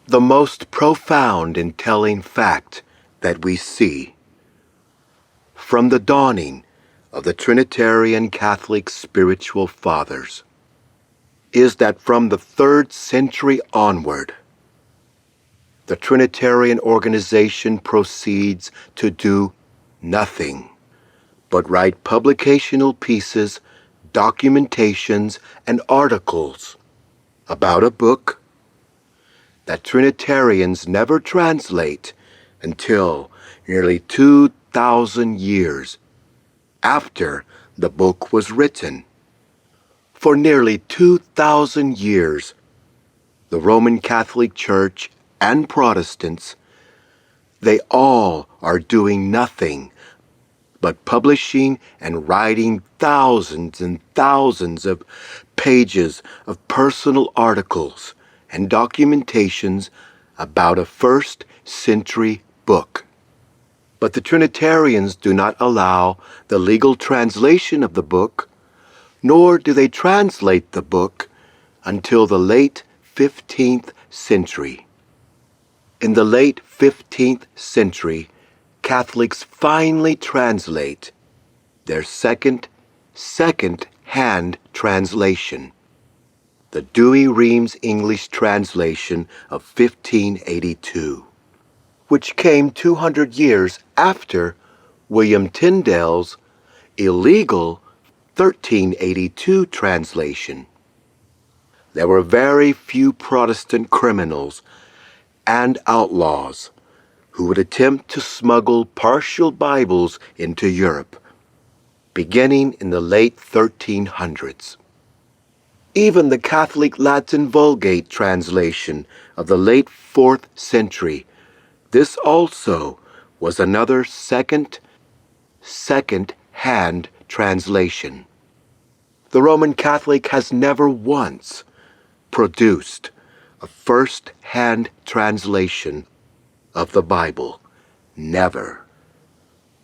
the most profound and telling fact that we see from the dawning of the Trinitarian Catholic spiritual fathers is that from the 3rd century onward, the Trinitarian organization proceeds to do nothing but write publicational pieces, documentations, and articles about a book that Trinitarians never translate until nearly 2,000 years after the book was written. For nearly 2,000 years, the Roman Catholic Church and Protestants, they all are doing nothing but publishing and writing thousands and thousands of pages of personal articles and documentations about a 1st century book. But the Trinitarians do not allow the legal translation of the book, nor do they translate the book until the late 15th century. In the late 15th century, Catholics finally translate their second-hand translation, the Douay-Rheims English translation of 1582, which came 200 years after William Tyndale's illegal 1382 translation. There were very few Protestant criminals and outlaws who would attempt to smuggle partial Bibles into Europe, beginning in the late 1300s. Even the Catholic Latin Vulgate translation of the late 4th century, this also was another second-hand translation. The Roman Catholic has never once produced a first-hand translation of the Bible. Never.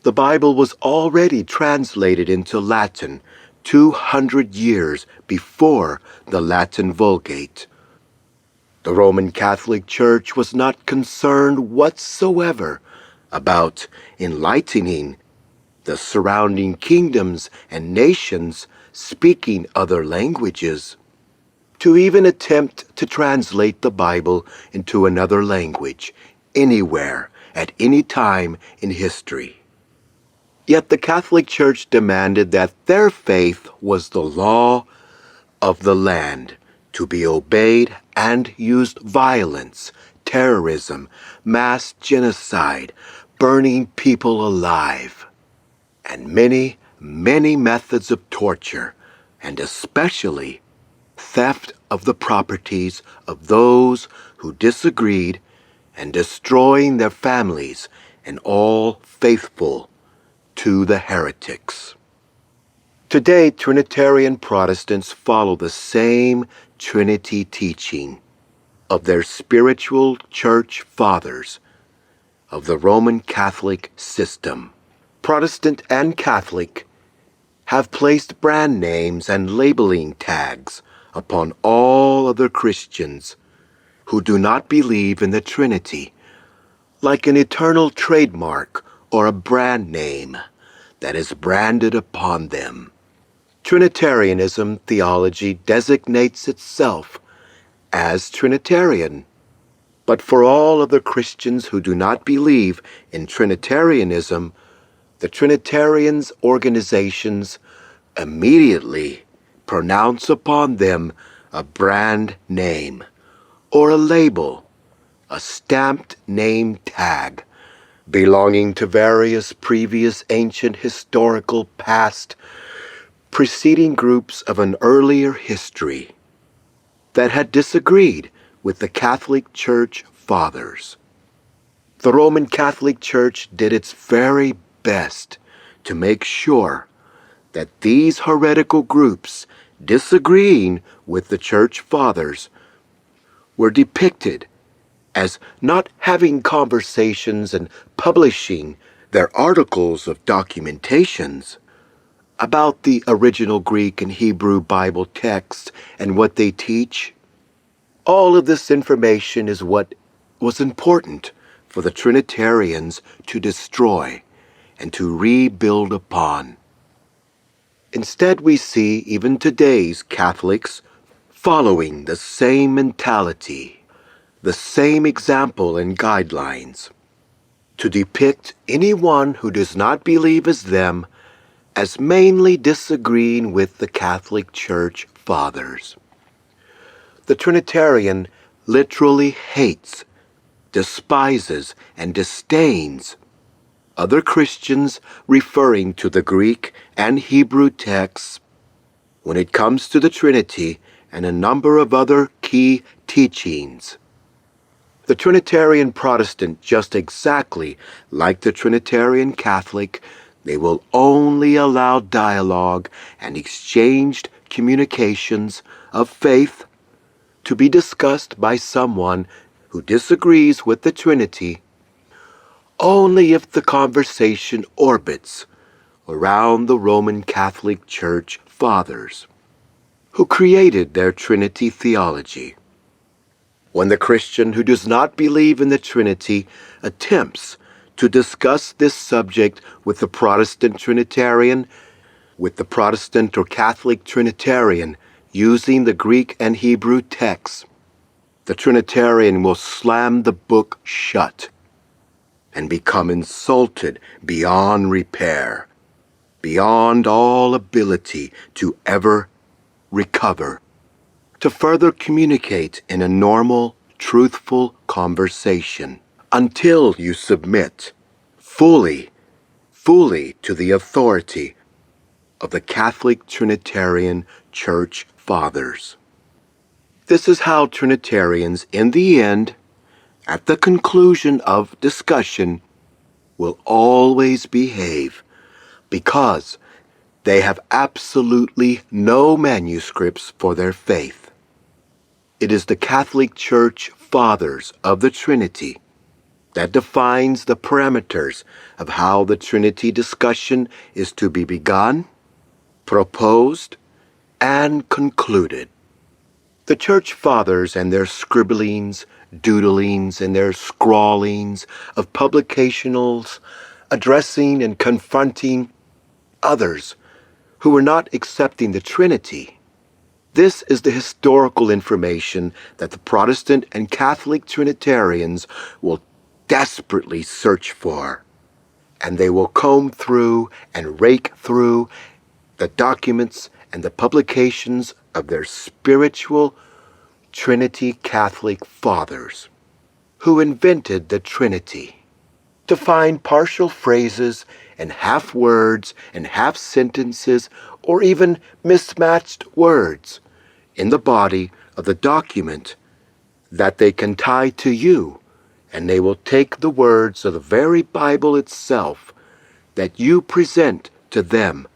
The Bible was already translated into Latin 200 years before the Latin Vulgate. The Roman Catholic Church was not concerned whatsoever about enlightening the surrounding kingdoms and nations speaking other languages, to even attempt to translate the Bible into another language anywhere at any time in history. Yet the Catholic Church demanded that their faith was the law of the land, to be obeyed, and used violence, terrorism, mass genocide, burning people alive, and many, many methods of torture, and especially theft of the properties of those who disagreed, and destroying their families and all faithful to the heretics. Today, Trinitarian Protestants follow the same Trinity teaching of their spiritual church fathers of the Roman Catholic system. Protestant and Catholic have placed brand names and labeling tags upon all other Christians who do not believe in the Trinity, like an eternal trademark or a brand name that is branded upon them. Trinitarianism theology designates itself as Trinitarian, but for all other Christians who do not believe in Trinitarianism, the Trinitarians' organizations immediately pronounce upon them a brand name, or a label, a stamped name tag, belonging to various previous ancient historical past preceding groups of an earlier history that had disagreed with the Catholic Church fathers. The Roman Catholic Church did its very best to make sure that these heretical groups disagreeing with the Church fathers were depicted as not having conversations and publishing their articles of documentations about the original Greek and Hebrew Bible texts and what they teach. All of this information is what was important for the Trinitarians to destroy and to rebuild upon. Instead, we see even today's Catholics following the same mentality, the same example and guidelines, to depict anyone who does not believe as them as mainly disagreeing with the Catholic Church Fathers. The Trinitarian literally hates, despises, and disdains other Christians referring to the Greek and Hebrew texts when it comes to the Trinity and a number of other key teachings. The Trinitarian Protestant, just exactly like the Trinitarian Catholic, they will only allow dialogue and exchanged communications of faith to be discussed by someone who disagrees with the Trinity only if the conversation orbits around the Roman Catholic Church Fathers, who created their Trinity theology. When the Christian who does not believe in the Trinity attempts to discuss this subject with the Protestant Trinitarian, with the Protestant or Catholic Trinitarian using the Greek and Hebrew texts, the Trinitarian will slam the book shut and become insulted beyond repair, beyond all ability to ever recover, to further communicate in a normal, truthful conversation until you submit fully to the authority of the Catholic Trinitarian Church Fathers. This is how Trinitarians, in the end, at the conclusion of discussion, will always behave, because they have absolutely no manuscripts for their faith. It is the Catholic Church Fathers of the Trinity that defines the parameters of how the Trinity discussion is to be begun, proposed, and concluded. The Church Fathers and their scribblings, doodlings, and their scrawlings of publicationals addressing and confronting others who were not accepting the Trinity. This is the historical information that the Protestant and Catholic Trinitarians will desperately search for, and they will comb through and rake through the documents and the publications of their spiritual Trinity Catholic Fathers, who invented the Trinity, to find partial phrases and half words and half sentences or even mismatched words in the body of the document that they can tie to you, and they will take the words of the very Bible itself that you present to them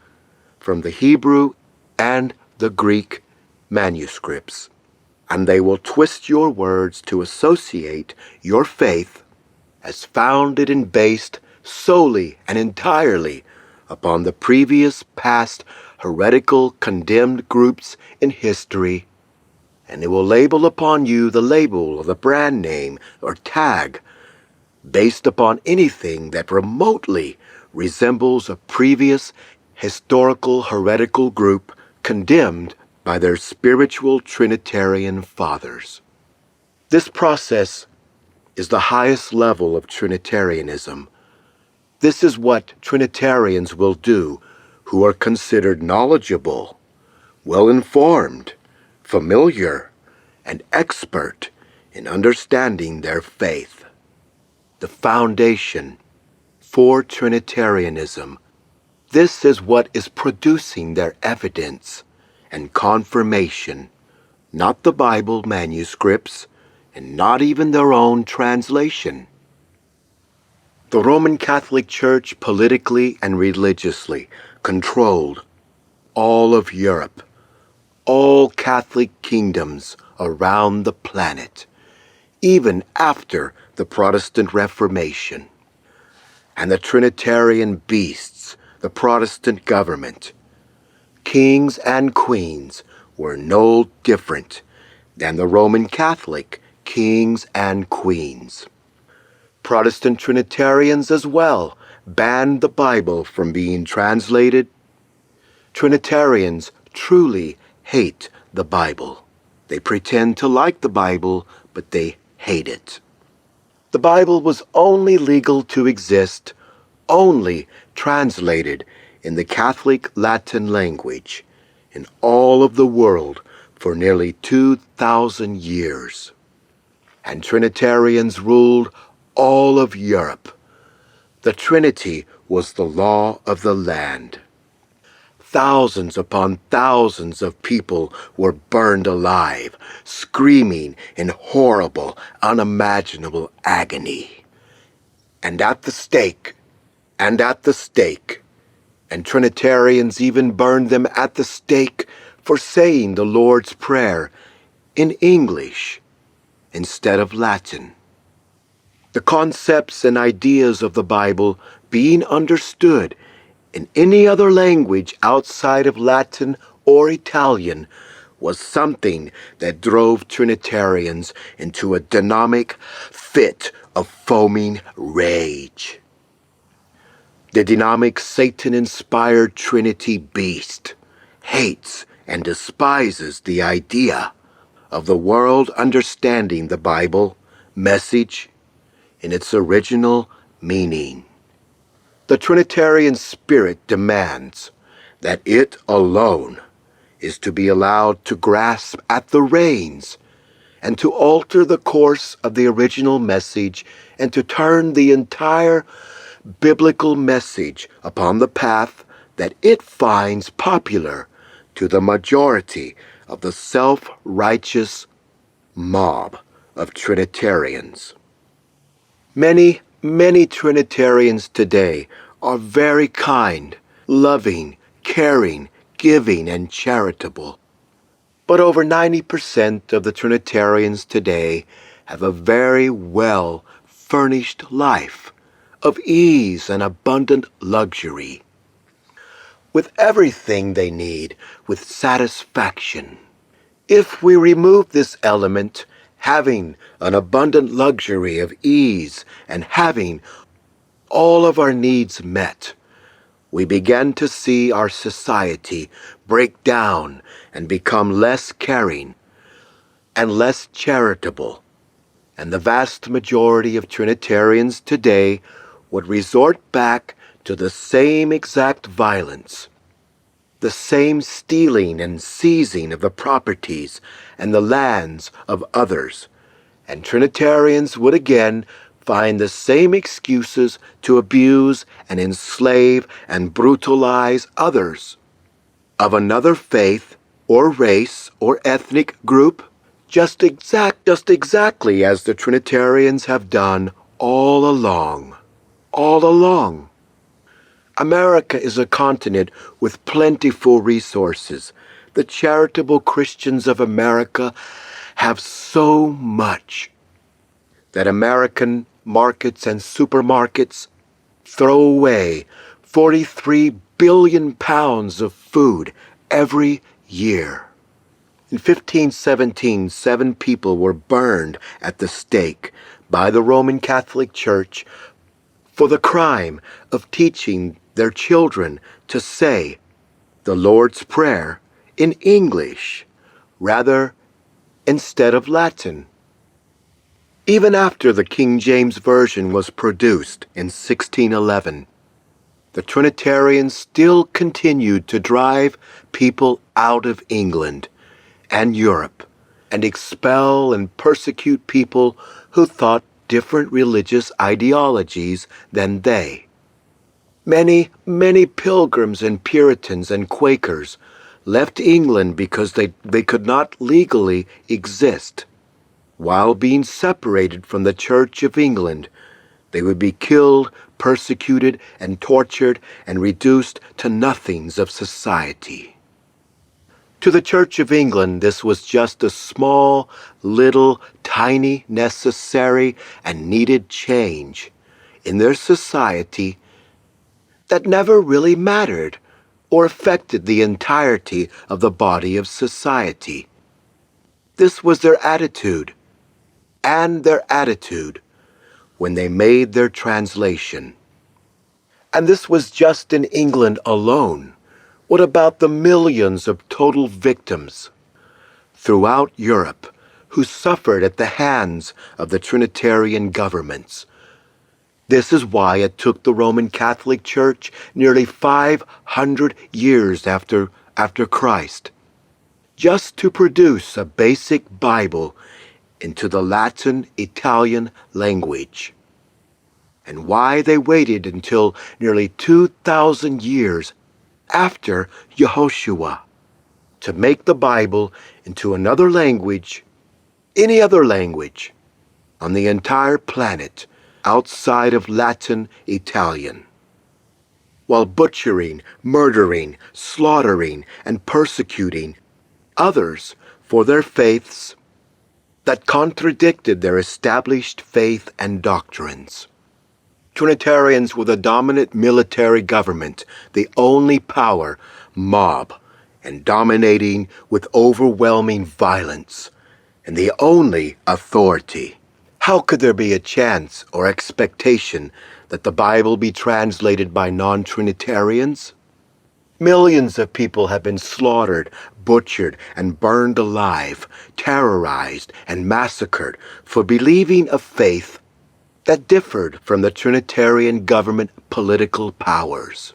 from the Hebrew and the Greek manuscripts, and they will twist your words to associate your faith as founded and based solely and entirely upon the previous past heretical condemned groups in history, and they will label upon you the label of the brand name or tag based upon anything that remotely resembles a previous historical heretical group condemned by their spiritual Trinitarian fathers. This process is the highest level of Trinitarianism. This is what Trinitarians will do who are considered knowledgeable, well-informed, familiar, and expert in understanding their faith. The foundation for Trinitarianism. This is what is producing their evidence and confirmation, not the Bible manuscripts, and not even their own translation. The Roman Catholic Church politically and religiously controlled all of Europe, all Catholic kingdoms around the planet, even after the Protestant Reformation. And the Trinitarian beasts, the Protestant government, kings and queens, were no different than the Roman Catholic kings and queens. Protestant Trinitarians as well banned the Bible from being translated. Trinitarians truly hate the Bible. They pretend to like the Bible, but they hate it. The Bible was only legal to exist, only translated in the Catholic Latin language in all of the world for nearly 2,000 years. And Trinitarians ruled all of Europe. The Trinity was the law of the land. Thousands upon thousands of people were burned alive, screaming in horrible, unimaginable agony. And at the stake, and Trinitarians even burned them at the stake for saying the Lord's Prayer in English instead of Latin. The concepts and ideas of the Bible being understood in any other language outside of Latin or Italian was something that drove Trinitarians into a dynamic fit of foaming rage. The dynamic Satan-inspired Trinity beast hates and despises the idea of the world understanding the Bible message in its original meaning. The Trinitarian spirit demands that it alone is to be allowed to grasp at the reins and to alter the course of the original message and to turn the entire biblical message upon the path that it finds popular to the majority of the self-righteous mob of Trinitarians. Many Trinitarians today are very kind, loving, caring, giving, and charitable. But over 90% of the Trinitarians today have a very well-furnished life of ease and abundant luxury, with everything they need with satisfaction. If we remove this element, having an abundant luxury of ease and having all of our needs met, we begin to see our society break down and become less caring and less charitable. And the vast majority of Trinitarians today would resort back to the same exact violence, the same stealing and seizing of the properties and the lands of others, and Trinitarians would again find the same excuses to abuse and enslave and brutalize others of another faith or race or ethnic group, just exactly as the Trinitarians have done all along. America is a continent with plentiful resources. The charitable Christians of America have so much that American markets and supermarkets throw away 43 billion pounds of food every year. In 1517, 7 people were burned at the stake by the Roman Catholic Church for the crime of teaching their children to say the Lord's Prayer in English rather instead of Latin. Even after the King James Version was produced in 1611, the Trinitarians still continued to drive people out of England and Europe and expel and persecute people who thought different religious ideologies than they. Many pilgrims and Puritans and Quakers left England because they could not legally exist. While being separated from the Church of England, they would be killed, persecuted, and tortured, and reduced to nothings of society. To the Church of England, this was just a small, little, tiny, necessary, and needed change in their society that never really mattered or affected the entirety of the body of society. This was their attitude. and their attitude when they made their translation. And this was just in England alone. What about the millions of total victims throughout Europe who suffered at the hands of the Trinitarian governments? This is why it took the Roman Catholic Church nearly 500 years after Christ just to produce a basic Bible into the Latin Italian language, and why they waited until nearly 2,000 years after Yehoshua to make the Bible into another language, any other language, on the entire planet outside of Latin Italian. While butchering, murdering, slaughtering, and persecuting others for their faiths that contradicted their established faith and doctrines. Trinitarians were the dominant military government, the only power, mob, and dominating with overwhelming violence, and the only authority. How could there be a chance or expectation that the Bible be translated by non-Trinitarians? Millions of people have been slaughtered, butchered, and burned alive, terrorized, and massacred for believing a faith that differed from the Trinitarian government political powers.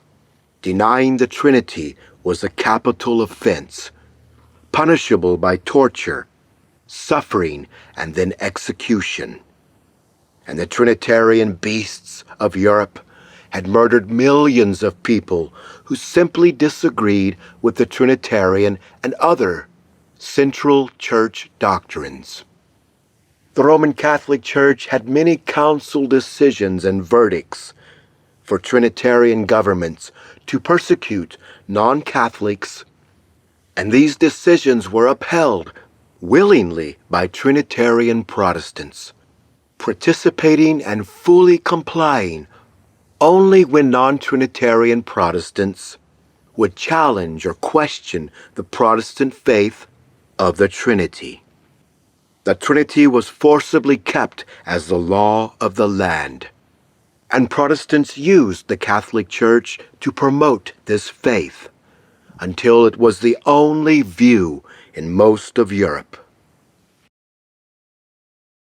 Denying the Trinity was a capital offense, punishable by torture, suffering, and then execution. And the Trinitarian beasts of Europe had murdered millions of people who simply disagreed with the Trinitarian and other Central Church doctrines. The Roman Catholic Church had many council decisions and verdicts for Trinitarian governments to persecute non-Catholics, and these decisions were upheld willingly by Trinitarian Protestants, participating and fully complying only when non-Trinitarian Protestants would challenge or question the Protestant faith of the Trinity. The Trinity was forcibly kept as the law of the land, and Protestants used the Catholic Church to promote this faith until it was the only view in most of Europe.